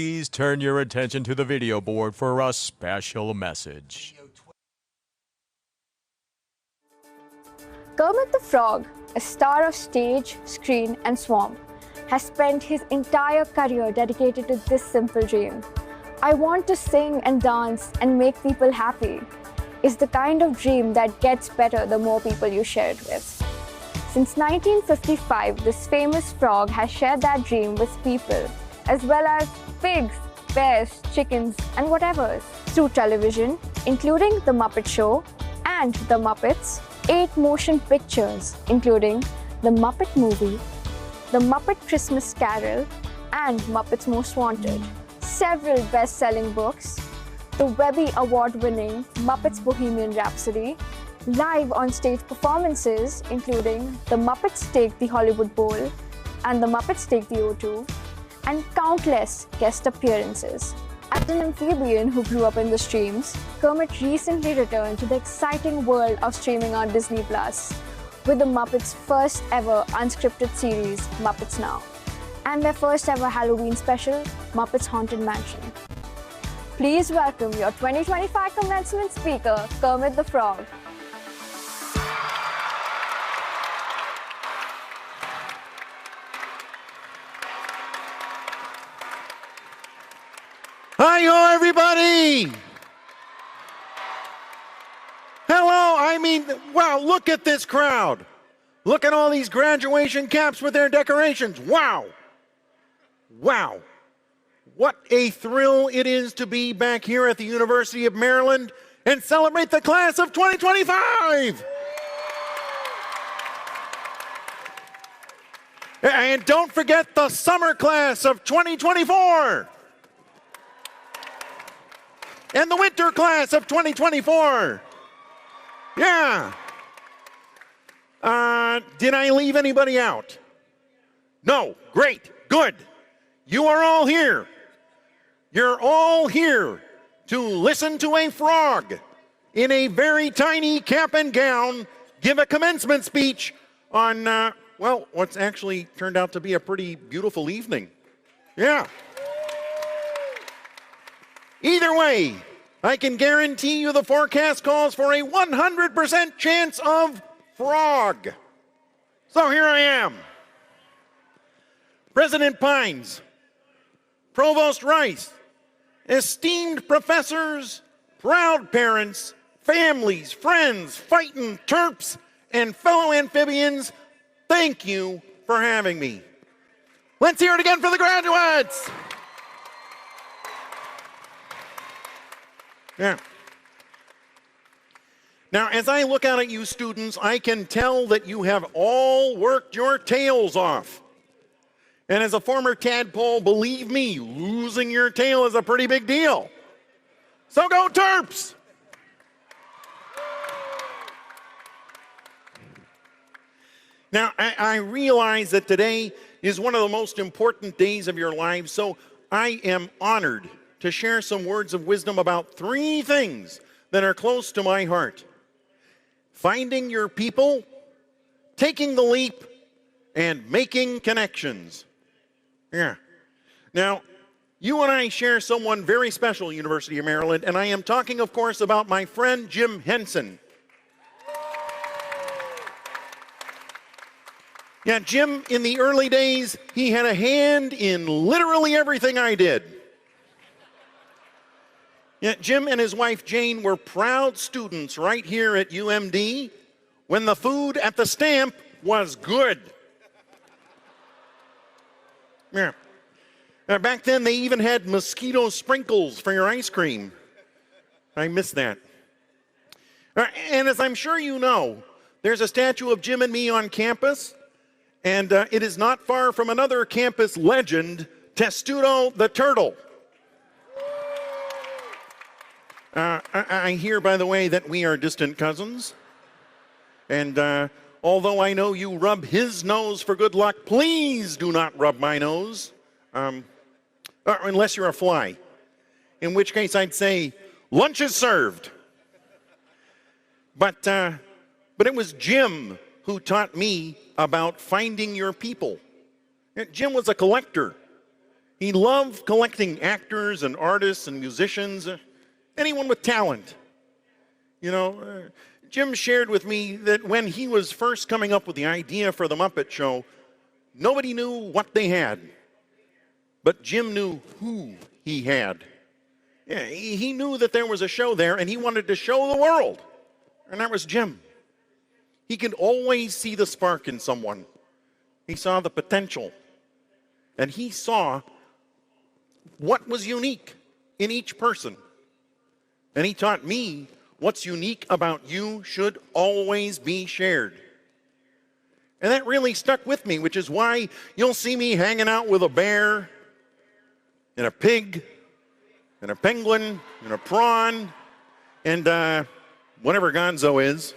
Please turn your attention to the video board for a special message. Kermit the Frog, a star of stage, screen, and swamp, has spent his entire career dedicated to this simple dream. I want to sing and dance and make people happy. It's the kind of dream that gets better the more people you share it with. Since 1955, this famous frog has shared that dream with people, as well as pigs, bears, chickens, and whatevers. Through television, including The Muppet Show and The Muppets, 8 motion pictures, including The Muppet Movie, The Muppet Christmas Carol, and Muppets Most Wanted, several best-selling books, the Webby Award-winning Muppets Bohemian Rhapsody, live on-stage performances including The Muppets Take the Hollywood Bowl and The Muppets Take the O2, and countless guest appearances. As an amphibian who grew up in the streams, Kermit recently returned to the exciting world of streaming on Disney Plus with the Muppets' first ever unscripted series, Muppets Now, and their first ever Halloween special, Muppets Haunted Mansion. Please welcome your 2025 commencement speaker, Kermit the Frog. Hi-yo, everybody! Hello, wow, look at this crowd. Look at all these graduation caps with their decorations. Wow! Wow. What a thrill it is to be back here at the University of Maryland and celebrate the class of 2025! And don't forget the summer class of 2024! And the winter class of 2024. Yeah. Did I leave anybody out? No. Great. Good. You are all here. You're all here to listen to a frog in a very tiny cap and gown give a commencement speech on, well, what's actually turned out to be a pretty beautiful evening. Yeah. Either way, I can guarantee you the forecast calls for a 100% chance of frog. So here I am. President Pines, Provost Rice, esteemed professors, proud parents, families, friends, fighting terps, and fellow amphibians, thank you for having me. Let's hear it again for the graduates. Yeah. Now, as I look out at you students, I can tell that you have all worked your tails off. And as a former tadpole, believe me, losing your tail is a pretty big deal. So go Terps! Now, I realize that today is one of the most important days of your lives, so I am honored to share some words of wisdom about 3 things that are close to my heart: finding your people, taking the leap, and making connections. Yeah. Now, you and I share someone very special, University of Maryland, and I am talking, of course, about my friend Jim Henson. Yeah, Jim, in the early days, he had a hand in literally everything I did. Yeah, Jim and his wife Jane were proud students right here at UMD when the food at the Stamp was good. Yeah. Back then they even had mosquito sprinkles for your ice cream. I miss that. And as I'm sure you know, there's a statue of Jim and me on campus, and it is not far from another campus legend, Testudo the Turtle. I hear, by the way, that we are distant cousins. And although I know you rub his nose for good luck, please do not rub my nose. Unless you're a fly. In which case I'd say, lunch is served. But it was Jim who taught me about finding your people. Jim was a collector. He loved collecting actors and artists and musicians, anyone with talent. You know, Jim shared with me that when he was first coming up with the idea for the Muppet Show, nobody knew what they had. But Jim knew who he had. Yeah, he knew that there was a show there, and he wanted to show the world. And that was Jim. He could always see the spark in someone. He saw the potential. And he saw what was unique in each person. And he taught me what's unique about you should always be shared. And that really stuck with me, which is why you'll see me hanging out with a bear and a pig and a penguin and a prawn and whatever Gonzo is.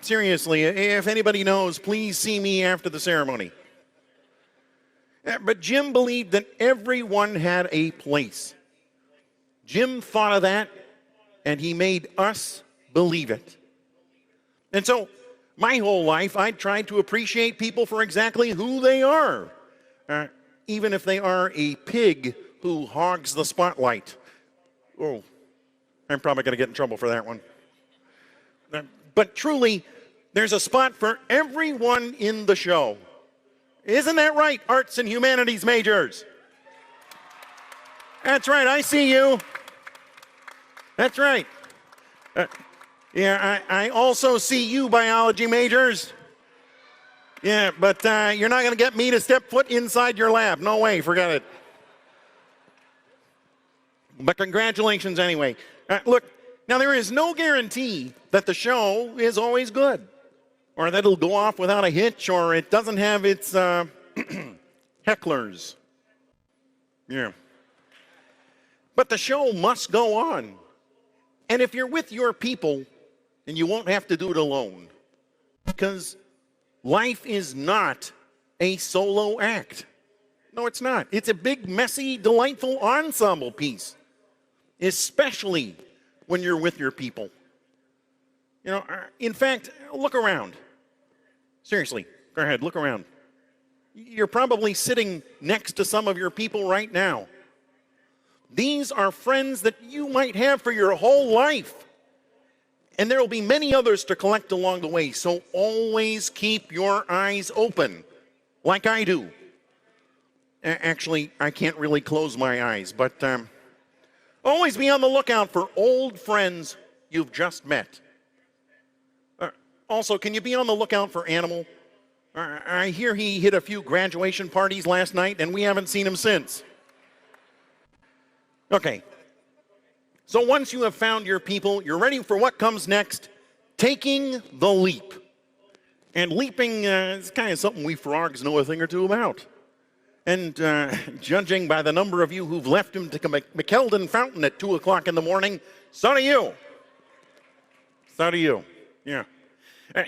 Seriously, if anybody knows, please see me after the ceremony. But Jim believed that everyone had a place. Jim thought of that, and he made us believe it. And so, my whole life, I tried to appreciate people for exactly who they are, even if they are a pig who hogs the spotlight. Oh, I'm probably going to get in trouble for that one. But truly, there's a spot for everyone in the show. Isn't that right, arts and humanities majors? That's right, I see you. That's right. Yeah, I also see you, biology majors. Yeah, but you're not going to get me to step foot inside your lab. No way, forget it. But congratulations anyway. Look, now there is no guarantee that the show is always good, or that it'll go off without a hitch, or it doesn't have its hecklers. Yeah. But the show must go on. And if you're with your people, then you won't have to do it alone. Because life is not a solo act. No, it's not. It's a big, messy, delightful ensemble piece. Especially when you're with your people. You know, in fact, look around. Seriously, go ahead, look around. You're probably sitting next to some of your people right now. These are friends that you might have for your whole life. And there will be many others to collect along the way, so always keep your eyes open, like I do. Actually, I can't really close my eyes, but always be on the lookout for old friends you've just met. Also, can you be on the lookout for Animal? I hear he hit a few graduation parties last night, and we haven't seen him since. Okay. So once you have found your people, you're ready for what comes next, taking the leap. And leaping is kind of something we frogs know a thing or two about. And judging by the number of you who've left him to McKeldin Fountain at 2 o'clock in the morning, so do you. So do you, yeah.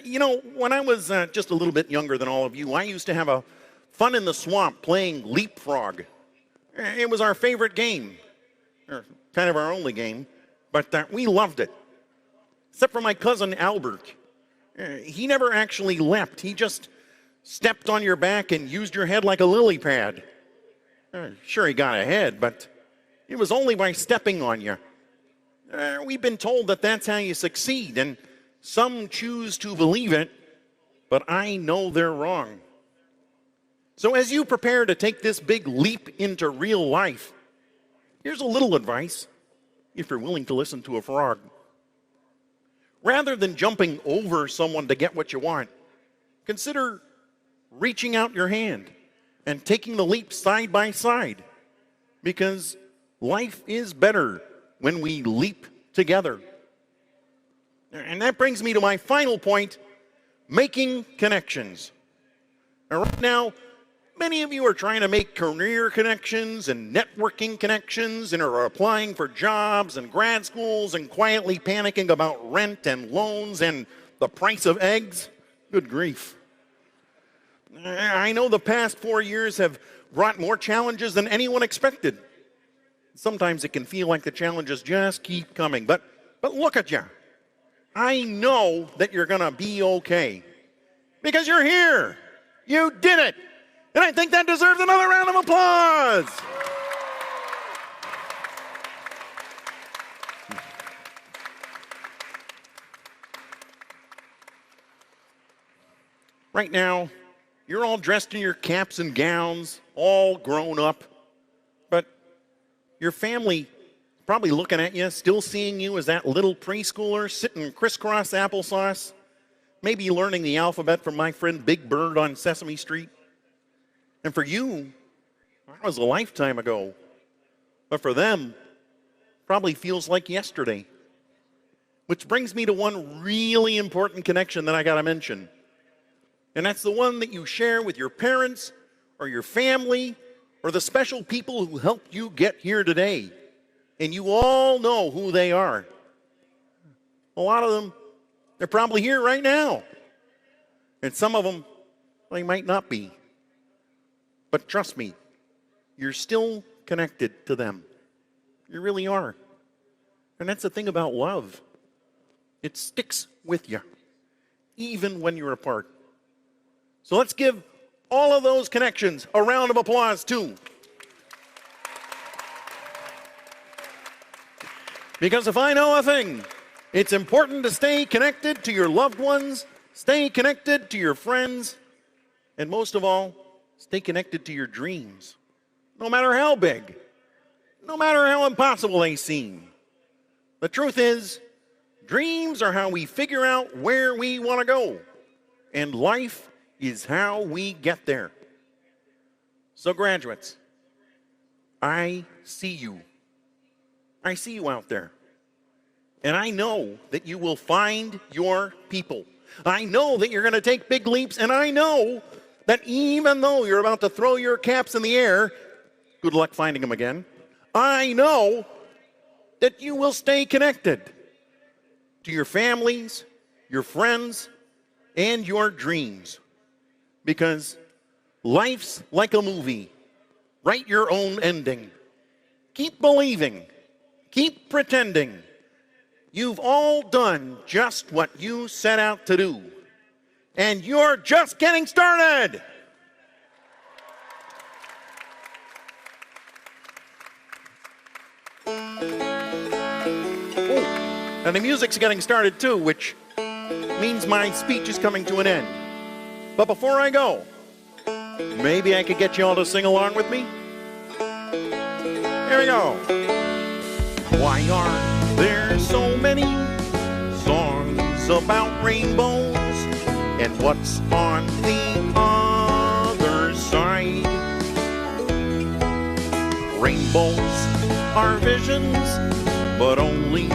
You know, when I was just a little bit younger than all of you, I used to have a fun in the swamp playing leapfrog. It was our favorite game, or kind of our only game, but we loved it. Except for my cousin Albert. He never actually leapt. He just stepped on your back and used your head like a lily pad. Sure, he got ahead, but it was only by stepping on you. We've been told that that's how you succeed, and some choose to believe it, but I know they're wrong. So as you prepare to take this big leap into real life, here's a little advice, if you're willing to listen to a frog. Rather than jumping over someone to get what you want, consider reaching out your hand and taking the leap side by side, because life is better when we leap together. And that brings me to my final point, making connections. Now, right now, many of you are trying to make career connections and networking connections and are applying for jobs and grad schools and quietly panicking about rent and loans and the price of eggs. Good grief. I know the past 4 years have brought more challenges than anyone expected. Sometimes it can feel like the challenges just keep coming, but look at you. I know that you're going to be okay because you're here. You did it. And I think that deserves another round of applause. Right now, you're all dressed in your caps and gowns, all grown up, but your family probably looking at you, still seeing you as that little preschooler sitting crisscross applesauce, maybe learning the alphabet from my friend Big Bird on Sesame Street. And for you, that was a lifetime ago. But for them, probably feels like yesterday. Which brings me to one really important connection that I got to mention. And that's the one that you share with your parents or your family or the special people who helped you get here today. And you all know who they are. A lot of them, they're probably here right now. And some of them, they might not be. But trust me, you're still connected to them. You really are. And that's the thing about love. It sticks with you, even when you're apart. So let's give all of those connections a round of applause, too. Because if I know a thing, it's important to stay connected to your loved ones, stay connected to your friends, and most of all, stay connected to your dreams. No matter how big, no matter how impossible they seem. The truth is, dreams are how we figure out where we want to go. And life is how we get there. So graduates, I see you. I see you out there. And I know that you will find your people. I know that you're going to take big leaps, and I know that even though you're about to throw your caps in the air, good luck finding them again, I know that you will stay connected to your families, your friends, and your dreams. Because life's like a movie. Write your own ending. Keep believing. Keep pretending. You've all done just what you set out to do. And you're just getting started. And the music's getting started too, which means my speech is coming to an end. But before I go, maybe I could get you all to sing along with me? Here we go. Why are there so many songs about rainbows? And what's on the other side? Rainbows are visions, but only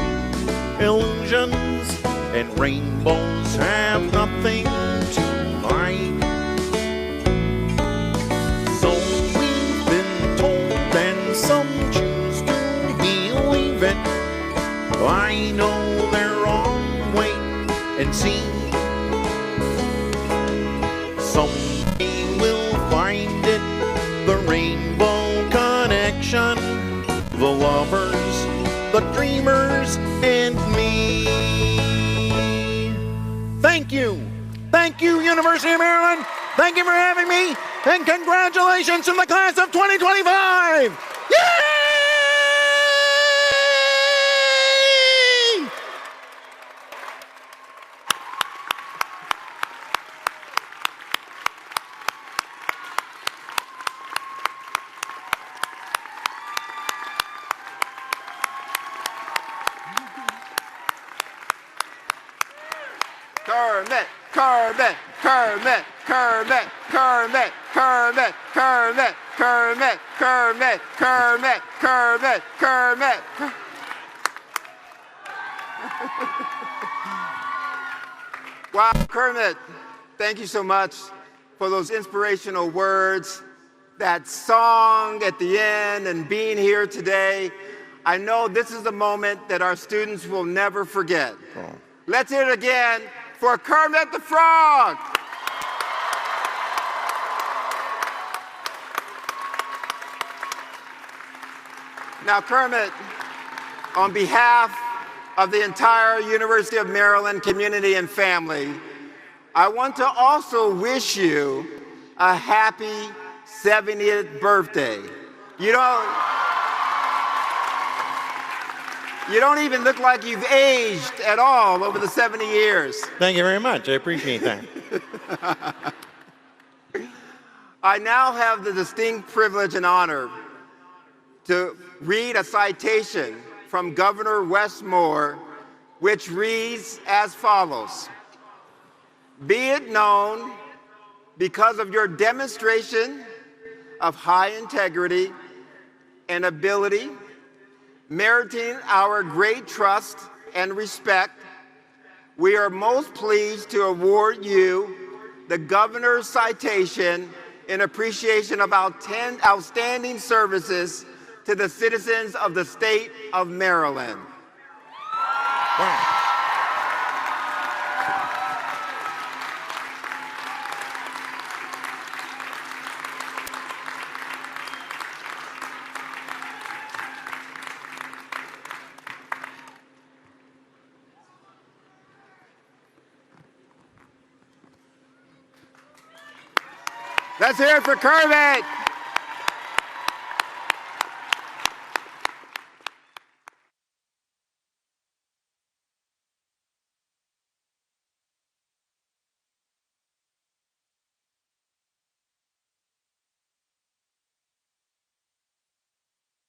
illusions. And rainbows have nothing to hide. So we've been told, and some choose to believe it. I know they're wrong, wait and see. Someday we'll find it, the rainbow connection, the lovers, the dreamers, and me. Thank you. Thank you, University of Maryland. Thank you for having me, and congratulations to the class of 2025. Yay! Kermit, Kermit, Kermit, Kermit, Kermit, Kermit, Kermit, Kermit, Kermit, Kermit, Kermit, Kermit. Wow, Kermit, thank you so much for those inspirational words, that song at the end, and being here today. I know this is a moment that our students will never forget. Let's hear it again for Kermit the Frog. Now, Kermit, on behalf of the entire University of Maryland community and family, I want to also wish you a happy 70th birthday. You don't even look like you've aged at all over the 70 years. Thank you very much. I appreciate that. I now have the distinct privilege and honor to read a citation from Governor Wes Moore, which reads as follows: "Be it known, because of your demonstration of high integrity and ability, meriting our great trust and respect, we are most pleased to award you the Governor's Citation in appreciation of outstanding services to the citizens of the state of Maryland." Wow. Let's hear it for Kermit.